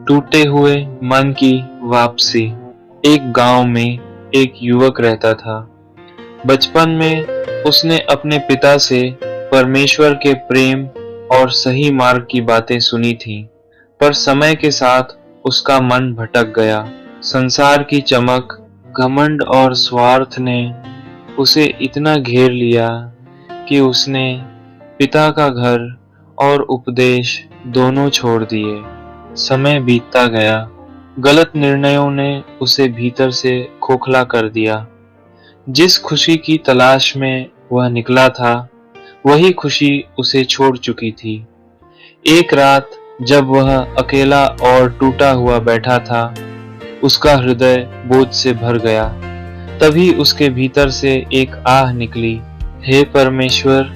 टूटे हुए मन की वापसी। एक गांव में एक युवक रहता था। बचपन में उसने अपने पिता से परमेश्वर के प्रेम और सही मार्ग की बातें सुनी थीं, पर समय के साथ उसका मन भटक गया। संसार की चमक, घमंड और स्वार्थ ने उसे इतना घेर लिया कि उसने पिता का घर और उपदेश दोनों छोड़ दिए। समय बीतता गया, गलत निर्णयों ने उसे भीतर से खोखला कर दिया। जिस खुशी की तलाश में वह निकला था, वही खुशी उसे छोड़ चुकी थी। एक रात जब वह अकेला और टूटा हुआ बैठा था, उसका हृदय बोझ से भर गया। तभी उसके भीतर से एक आह निकली, हे परमेश्वर,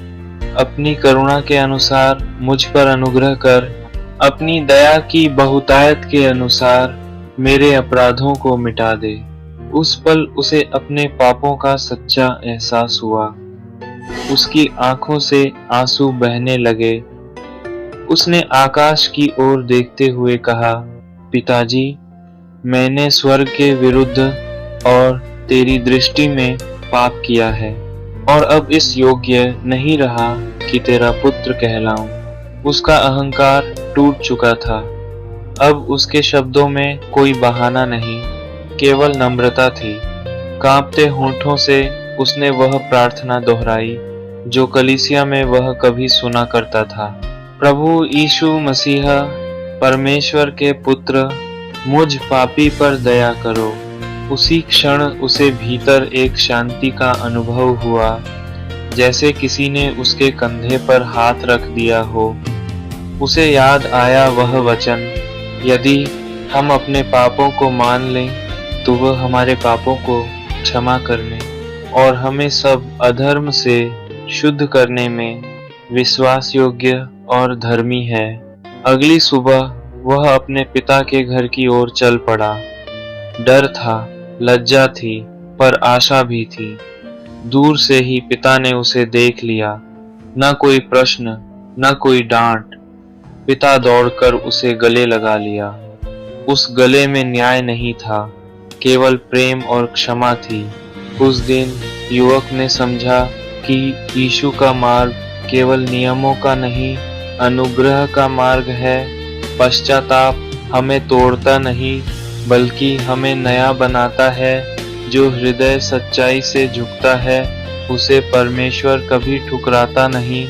अपनी करुणा के अनुसार मुझ पर अनुग्रह कर, अपनी दया की बहुतायत के अनुसार मेरे अपराधों को मिटा दे। उस पल उसे अपने पापों का सच्चा एहसास हुआ। उसकी आंखों से आंसू बहने लगे। उसने आकाश की ओर देखते हुए कहा, पिताजी, मैंने स्वर्ग के विरुद्ध और तेरी दृष्टि में पाप किया है और अब इस योग्य नहीं रहा कि तेरा पुत्र कहलाऊं। उसका अहंकार टूट चुका था। अब उसके शब्दों में कोई बहाना नहीं, केवल नम्रता थी। कांपते होठों से उसने वह प्रार्थना दोहराई जो कलीसिया में वह कभी सुना करता था, प्रभु यीशु मसीहा, परमेश्वर के पुत्र, मुझ पापी पर दया करो। उसी क्षण उसे भीतर एक शांति का अनुभव हुआ, जैसे किसी ने उसके कंधे पर हाथ रख दिया हो। उसे याद आया वह वचन, यदि हम अपने पापों को मान लें तो वह हमारे पापों को क्षमा करने और हमें सब अधर्म से शुद्ध करने में विश्वास योग्य और धर्मी है। अगली सुबह वह अपने पिता के घर की ओर चल पड़ा। डर था, लज्जा थी, पर आशा भी थी। दूर से ही पिता ने उसे देख लिया। न कोई प्रश्न, न कोई डांट। पिता दौड़कर उसे गले लगा लिया। उस गले में न्याय नहीं था, केवल प्रेम और क्षमा थी। उस दिन युवक ने समझा कि यीशु का मार्ग केवल नियमों का नहीं, अनुग्रह का मार्ग है। पश्चाताप हमें तोड़ता नहीं, बल्कि हमें नया बनाता है। जो हृदय सच्चाई से झुकता है, उसे परमेश्वर कभी ठुकराता नहीं।